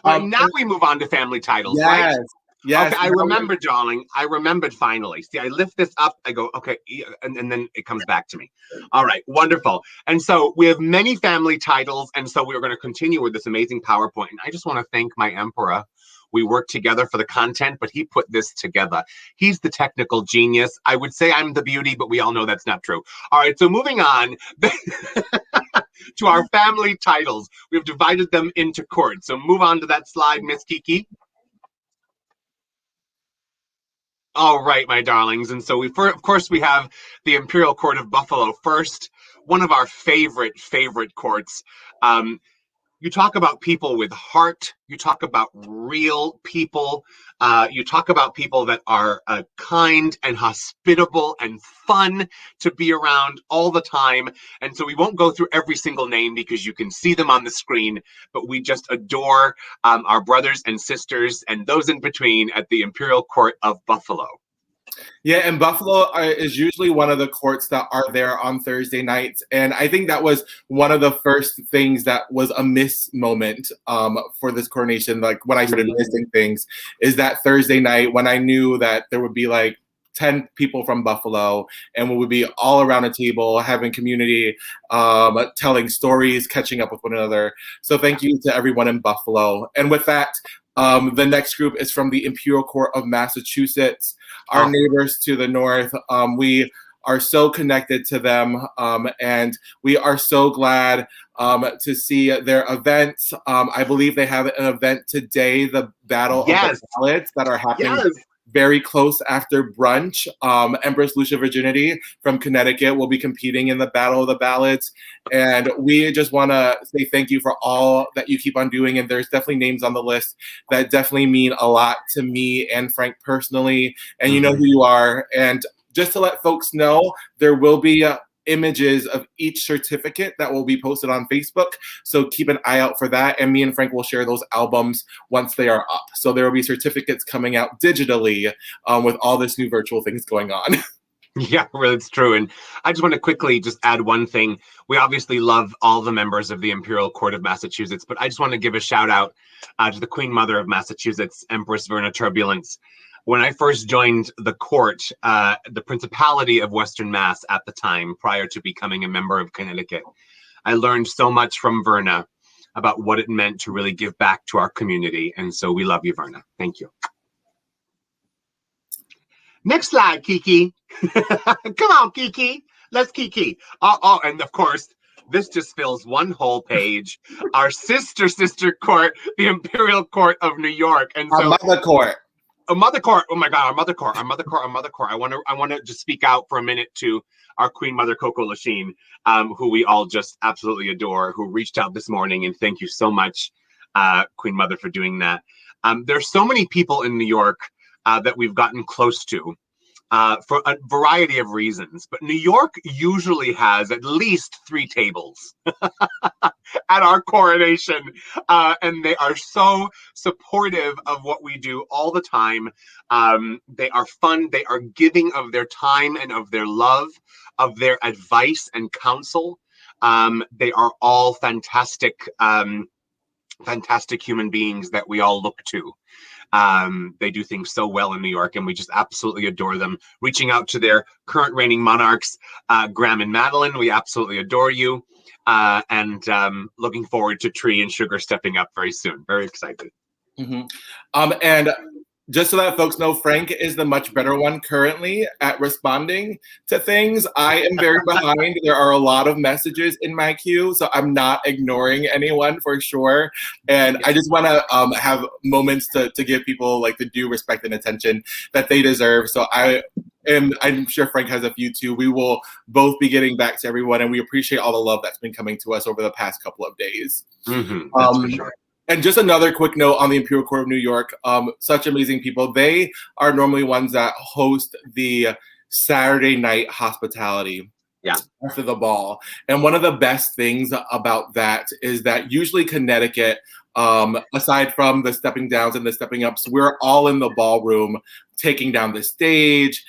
Now we move on to family titles, yes, right? Yes. Okay, I remember, darling. I remembered finally. See, I lift this up. I go, okay, and then it comes back to me. All right, wonderful. And so we have many family titles, and so we're going to continue with this amazing PowerPoint. And I just want to thank my emperor. We worked together for the content, but he put this together. He's the technical genius. I would say I'm the beauty, but we all know that's not true. All right, so moving on to our family titles. We've divided them into courts. So move on to that slide, Miss Kiki. All right, my darlings. And so of course, we have the Imperial Court of Buffalo first, one of our favorite courts. You talk about people with heart. You talk about real people. You talk about people that are kind and hospitable and fun to be around all the time. And so we won't go through every single name because you can see them on the screen, but we just adore our brothers and sisters and those in between at the Imperial Court of Buffalo. Yeah, and Buffalo is usually one of the courts that are there on Thursday nights. And I think that was one of the first things that was a miss moment for this coronation. Like when I started missing things is that Thursday night when I knew that there would be 10 people from Buffalo and we would be all around a table having community, telling stories, catching up with one another. So thank you to everyone in Buffalo. And with that, the next group is from the Imperial Court of Massachusetts, our neighbors to the north. We are so connected to them, and we are so glad to see their events. I believe they have an event today, the Battle of the Ballots that are happening very close after brunch. Empress Lucia Virginity from Connecticut will be competing in the Battle of the Ballots. And we just want to say thank you for all that you keep on doing. And there's definitely names on the list that definitely mean a lot to me and Frank personally. And you know who you are. And just to let folks know, there will be images of each certificate that will be posted on Facebook. So keep an eye out for that. And me and Frank will share those albums once they are up. So there will be certificates coming out digitally with all this new virtual things going on. Yeah, really, it's true. And I just want to quickly just add one thing. We obviously love all the members of the Imperial Court of Massachusetts, but I just want to give a shout out to the Queen Mother of Massachusetts, Empress Verna Turbulence. When I first joined the court, the Principality of Western Mass at the time, prior to becoming a member of Connecticut, I learned so much from Verna about what it meant to really give back to our community. And so we love you, Verna. Thank you. Next slide, Kiki. Come on, Kiki. Let's Kiki. Oh, and of course, this just fills one whole page. Our sister court, the Imperial Court of New York. And so, our mother court. A mother court. Oh my God, our mother court. I want to just speak out for a minute to our Queen Mother Coco Lachine, who we all just absolutely adore, who reached out this morning, and thank you so much, Queen Mother, for doing that. There's so many people in New York that we've gotten close to for a variety of reasons, but New York usually has at least 3 tables at our coronation, and they are so supportive of what we do all the time. They are fun. They are giving of their time and of their love, of their advice and counsel. They are all fantastic fantastic human beings that we all look to. They do things so well in New York, and we just absolutely adore them. Reaching out to their current reigning monarchs, Graham and Madeline, we absolutely adore you. And looking forward to Tree and Sugar stepping up very soon. Very excited. And just so that folks know, Frank is the much better one currently at responding to things. I am very behind. There are a lot of messages in my queue, so I'm not ignoring anyone for sure. And I just want to have moments to give people like the due respect and attention that they deserve. So I'm sure Frank has a few too. We will both be getting back to everyone, and we appreciate all the love that's been coming to us over the past couple of days. That's for sure. And just another quick note on the Imperial Court of New York. Such amazing people. They are normally ones that host the Saturday night hospitality after the ball. And one of the best things about that is that usually Connecticut, aside from the stepping downs and the stepping ups, we're all in the ballroom taking down the stage,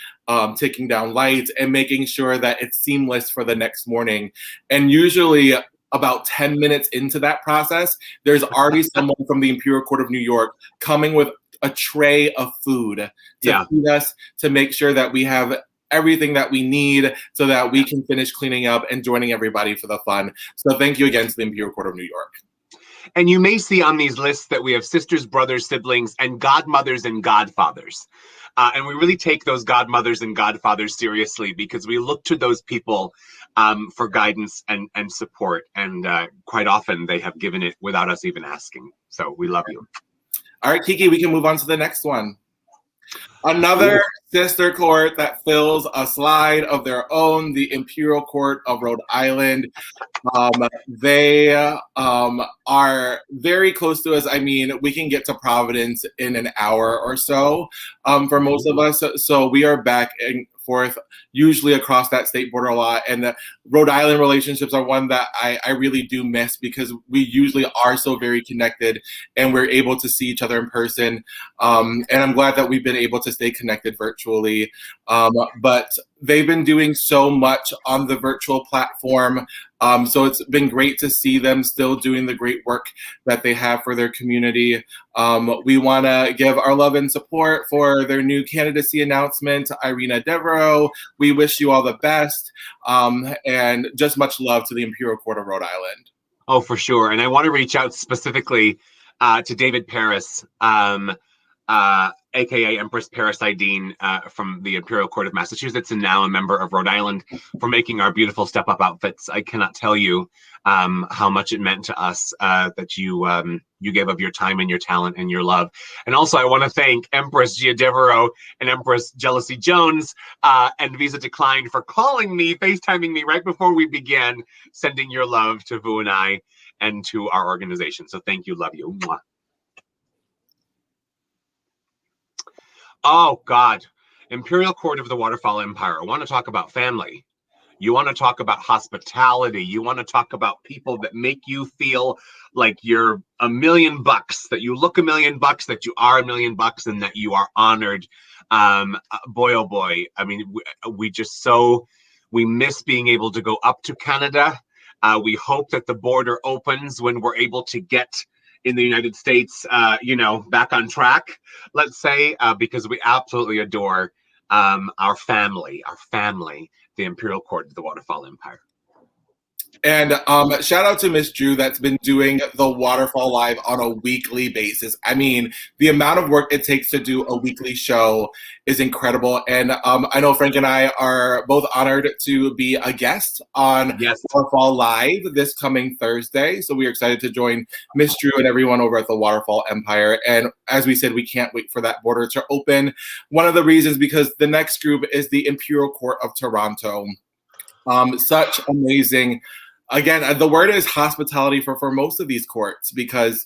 taking down lights, and making sure that it's seamless for the next morning. And usually about 10 minutes into that process, there's already someone from the Imperial Court of New York coming with a tray of food to feed us, to make sure that we have everything that we need so that we can finish cleaning up and joining everybody for the fun. So thank you again to the Imperial Court of New York. And you may see on these lists that we have sisters, brothers, siblings, and godmothers and godfathers. And we really take those godmothers and godfathers seriously, because we look to those people for guidance and support. And quite often they have given it without us even asking. So we love you. All right, Kiki, we can move on to the next one. Another sister court that fills a slide of their own, the Imperial Court of Rhode Island. They are very close to us. I mean, we can get to Providence in an hour or so for most of us. So we are back and forth, usually across that state border a lot. And the Rhode Island relationships are one that I really do miss, because we usually are so very connected and we're able to see each other in person. And I'm glad that we've been able to stay connected virtually. But they've been doing so much on the virtual platform. So it's been great to see them still doing the great work that they have for their community. We want to give our love and support for their new candidacy announcement, Irina Devereaux. We wish you all the best, and just much love to the Imperial Court of Rhode Island. Oh, for sure. And I want to reach out specifically to David Paris, aka Empress Paris Ideen, from the Imperial Court of Massachusetts, and now a member of Rhode Island, for making our beautiful Step Up outfits. I cannot tell you how much it meant to us that you gave of your time and your talent and your love. And also, I want to thank Empress Gia Devereaux and Empress Jealousy Jones and Visa Declined for calling me, FaceTiming me right before we began, sending your love to Vu and I and to our organization. So thank you, love you. Mwah. Oh, God. Imperial Court of the Waterfall Empire. I want to talk about family. You want to talk about hospitality. You want to talk about people that make you feel like you're $1 million, that you look $1 million, that you are $1 million, and that you are honored. Boy, oh boy. I mean, we miss being able to go up to Canada. We hope that the border opens when we're able to get in the United States, back on track, let's say, because we absolutely adore our family, the Imperial Court of the Waterfall Empire. And shout out to Miss Drew that's been doing the Waterfall Live on a weekly basis. I mean, the amount of work it takes to do a weekly show is incredible. And I know Frank and I are both honored to be a guest on Waterfall Live this coming Thursday. So we are excited to join Miss Drew and everyone over at the Waterfall Empire. And as we said, we can't wait for that border to open. One of the reasons, because the next group is the Imperial Court of Toronto. Such amazing. Again, the word is hospitality for most of these courts, because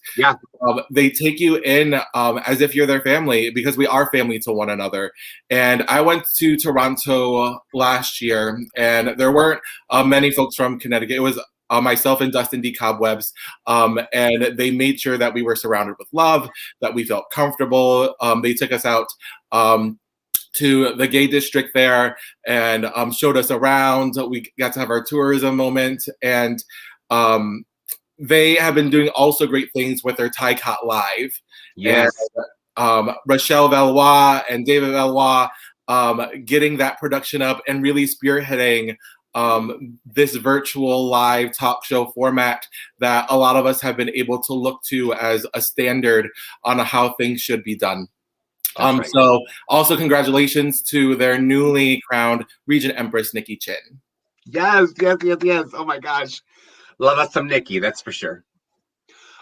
they take you in as if you're their family, because we are family to one another. And I went to Toronto last year, and there weren't many folks from Connecticut. It was myself and Dustin D. Cobwebs, and they made sure that we were surrounded with love, that we felt comfortable. They took us out to the gay district there and showed us around. We got to have our tourism moment, and they have been doing also great things with their Thai Cot Live. Yes. And Rochelle Valois and David Valois getting that production up and really spearheading this virtual live talk show format that a lot of us have been able to look to as a standard on how things should be done. Right. So also congratulations to their newly crowned Regent Empress, Nikki Chin. Yes. Oh my gosh. Love us some Nikki, that's for sure.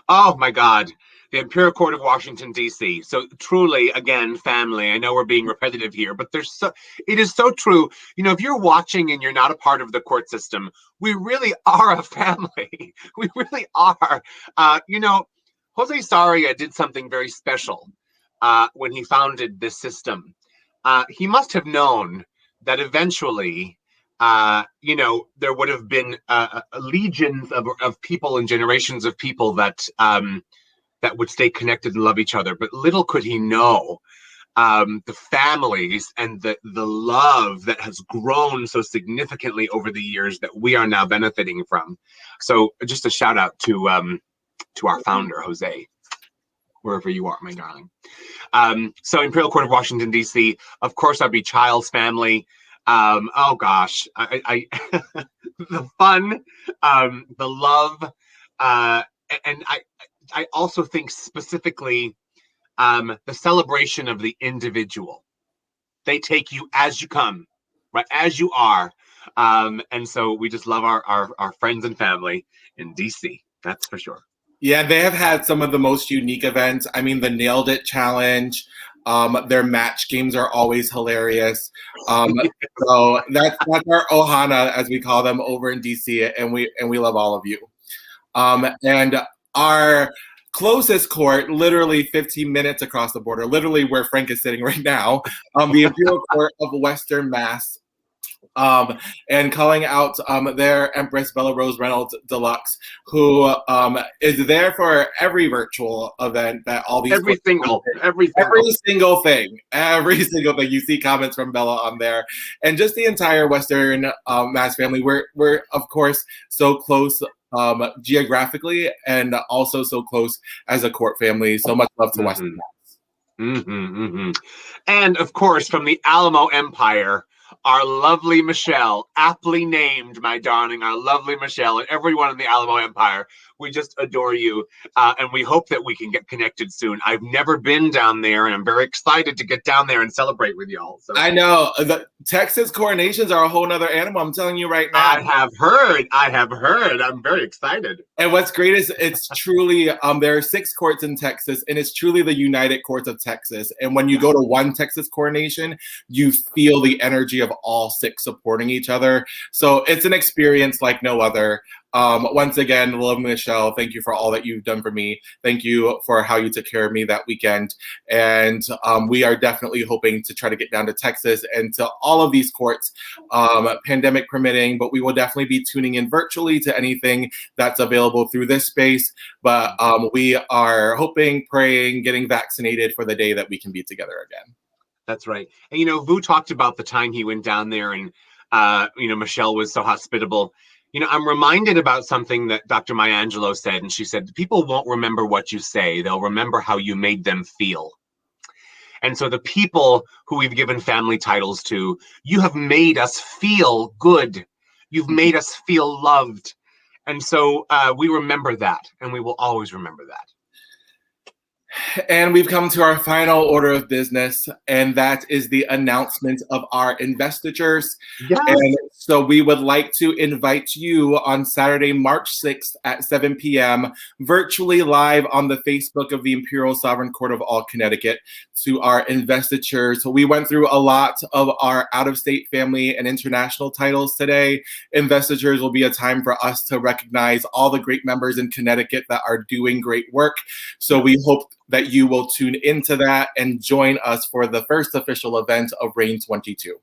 Oh my God. The Imperial Court of Washington, D.C. So truly, again, family. I know we're being repetitive here, but it is so true. You know, if you're watching and you're not a part of the court system, we really are a family. We really are. You know, Jose Sarria did something very special when he founded this system. He must have known that eventually, you know, there would have been legions of people and generations of people that would stay connected and love each other. But little could he know the families and the love that has grown so significantly over the years that we are now benefiting from. So just a shout out to our founder, Jose, wherever you are, my darling. So Imperial Court of Washington, D.C., of course, I'd be Child's family. Oh gosh, I the fun, the love, and I also think specifically the celebration of the individual. They take you as you come, right, as you are. And so we just love our friends and family in DC. That's for sure. Yeah, they have had some of the most unique events. I mean, the Nailed It Challenge. Their match games are always hilarious. So that's our Ohana, as we call them, over in DC, and we love all of you. And our closest court, literally 15 minutes across the border, literally where Frank is sitting right now, the Imperial Court of Western Mass. And calling out their Empress Bella Rose Reynolds Deluxe, who is there for every virtual event that all these every single thing you see comments from Bella on there, and just the entire Western Mass family. We're of course so close geographically, and also so close as a court family. So much love to Western Mass. And of course, from the Alamo Empire, our lovely Michelle, aptly named, my darling, our lovely Michelle, and everyone in the Alamo Empire. We just adore you, and we hope that we can get connected soon. I've never been down there, and I'm very excited to get down there and celebrate with y'all. So. I know. The Texas coronations are a whole nother animal. I'm telling you right now. I have heard. I'm very excited. And what's great is it's truly, there are 6 courts in Texas, and it's truly the United Courts of Texas. And when you go to one Texas coronation, you feel the energy of all 6 supporting each other. So it's an experience like no other. Once again, love Michelle. Thank you for all that you've done for me. Thank you for how you took care of me that weekend. And we are definitely hoping to try to get down to Texas and to all of these courts, pandemic permitting, but we will definitely be tuning in virtually to anything that's available through this space. But we are hoping, praying, getting vaccinated for the day that we can be together again. That's right. And, you know, Vu talked about the time he went down there and, you know, Michelle was so hospitable. You know, I'm reminded about something that Dr. Maya Angelou said, and she said, people won't remember what you say. They'll remember how you made them feel. And so the people who we've given family titles to, you have made us feel good. You've made us feel loved. And so we remember that, and we will always remember that. And we've come to our final order of business, and that is the announcement of our investitures. Yes. And so we would like to invite you on Saturday, March 6th at 7 p.m., virtually live on the Facebook of the Imperial Sovereign Court of all Connecticut, to our investitures. So we went through a lot of our out-of-state family and international titles today. Investitures will be a time for us to recognize all the great members in Connecticut that are doing great work. So we hope that you will tune into that and join us for the first official event of Reign 22.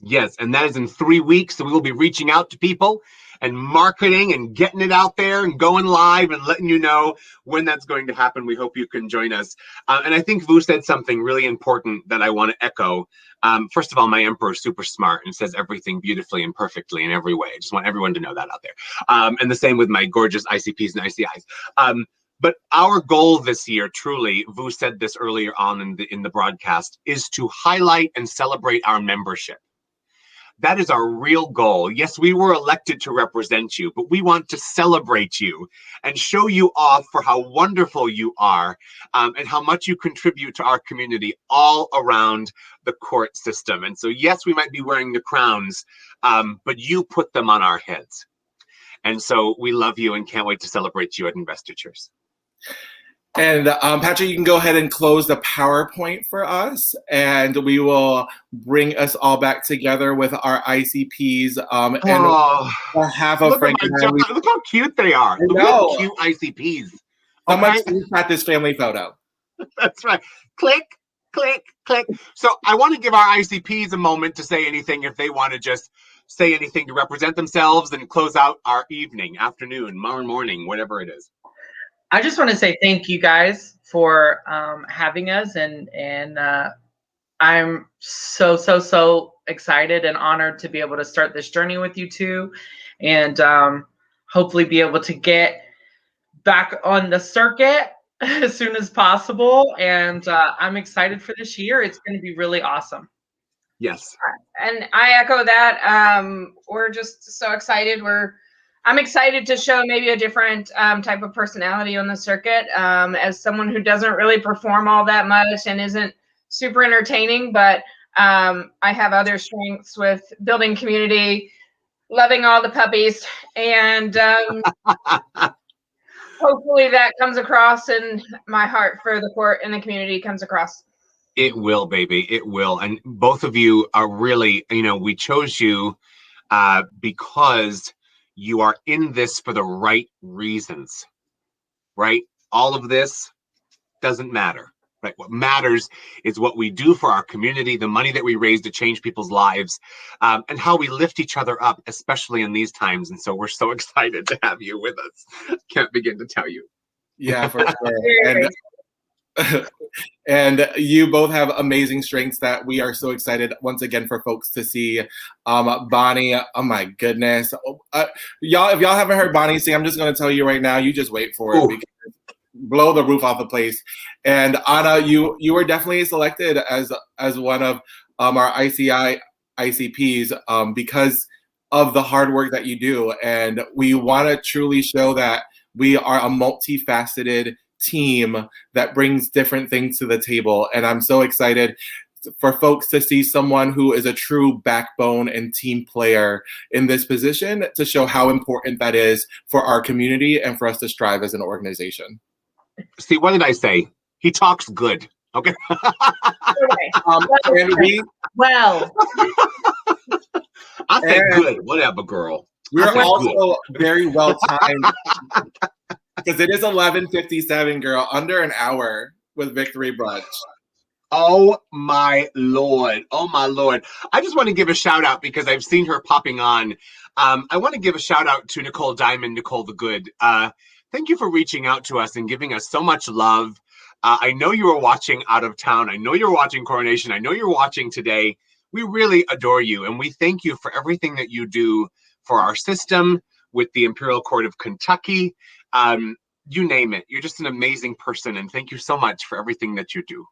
Yes, and that is in 3 weeks. So we will be reaching out to people and marketing and getting it out there and going live and letting you know when that's going to happen. We hope you can join us. And I think Vu said something really important that I want to echo. First of all, my Emperor is super smart and says everything beautifully and perfectly in every way. I just want everyone to know that out there. And the same with my gorgeous ICPs and ICIs. But our goal this year, truly, Vu said this earlier on in the broadcast, is to highlight and celebrate our membership. That is our real goal. Yes, we were elected to represent you, but we want to celebrate you and show you off for how wonderful you are, and how much you contribute to our community all around the court system. And so, yes, we might be wearing the crowns, but you put them on our heads. And so we love you and can't wait to celebrate you at investitures. And Patrick, you can go ahead and close the PowerPoint for us, and we will bring us all back together with our ICPs. And half of Frank and I. Look how cute they are. Look how cute ICPs. Someone screenshot this family photo. That's right. Click, click, click. So I want to give our ICPs a moment to say anything if they want to just say anything to represent themselves and close out our evening, afternoon, morning, whatever it is. I just want to say thank you guys for having us, and I'm so excited and honored to be able to start this journey with you two, and hopefully be able to get back on the circuit as soon as possible. And I'm excited for this year. It's going to be really awesome. Yes. And I echo that. We're just so excited. I'm excited to show maybe a different type of personality on the circuit, as someone who doesn't really perform all that much and isn't super entertaining, but I have other strengths with building community, loving all the puppies, and hopefully that comes across, and my heart for the court and the community comes across. It will, baby. It will. And both of you are really, we chose you because you are in this for the right reasons, right? All of this doesn't matter, right? What matters is what we do for our community, the money that we raise to change people's lives, and how we lift each other up, especially in these times. And so we're so excited to have you with us. Can't begin to tell you. Yeah, for sure. And you both have amazing strengths that we are so excited once again for folks to see. Bonnie, oh my goodness. Y'all, if y'all haven't heard Bonnie sing, I'm just going to tell you right now, you just wait for it, because blow the roof off the place. And Anna, you were definitely selected as one of our ICPs because of the hard work that you do. And we want to truly show that we are a multifaceted team that brings different things to the table. And I'm so excited for folks to see someone who is a true backbone and team player in this position, to show how important that is for our community and for us to strive as an organization. See, what did I say? He talks good. Okay. Well, I said good. Whatever, girl. We're also very well timed because it is 11:57, girl. Under an hour with Victory Brunch. Oh my Lord. Oh my Lord. I just want to give a shout out because I've seen her popping on. I want to give a shout out to Nicole Diamond, Nicole the Good. Thank you for reaching out to us and giving us so much love. I know you were watching out of town. I know you're watching Coronation. I know you're watching today. We really adore you, and we thank you for everything that you do for our system with the Imperial Court of Kentucky. You name it. You're just an amazing person, and thank you so much for everything that you do.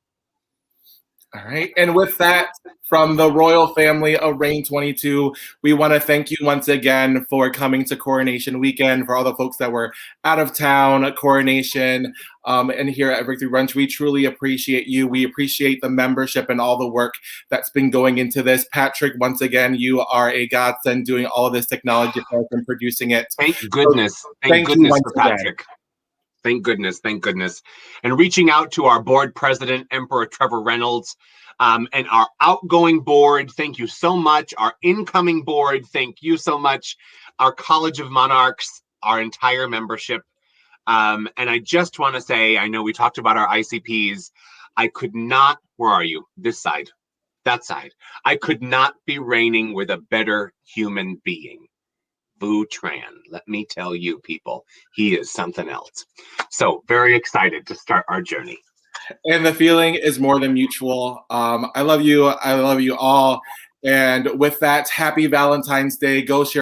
All right. And with that, from the royal family of Reign 22, we want to thank you once again for coming to Coronation Weekend. For all the folks that were out of town, Coronation, and here at Victory Brunch, we truly appreciate you. We appreciate the membership and all the work that's been going into this. Patrick, once again, you are a godsend doing all of this technology for us and producing it. Thank goodness. So, thank goodness for again. Patrick. Thank goodness. Thank goodness. And reaching out to our board president, Emperor Trevor Reynolds, and our outgoing board, thank you so much. Our incoming board, thank you so much. Our College of Monarchs, our entire membership. And I just want to say, I know we talked about our ICPs. I could not, where are you? This side, that side. I could not be reigning with a better human being. Vu Tran. Let me tell you, people, he is something else. So very excited to start our journey. And the feeling is more than mutual. I love you. I love you all. And with that, happy Valentine's Day. Go share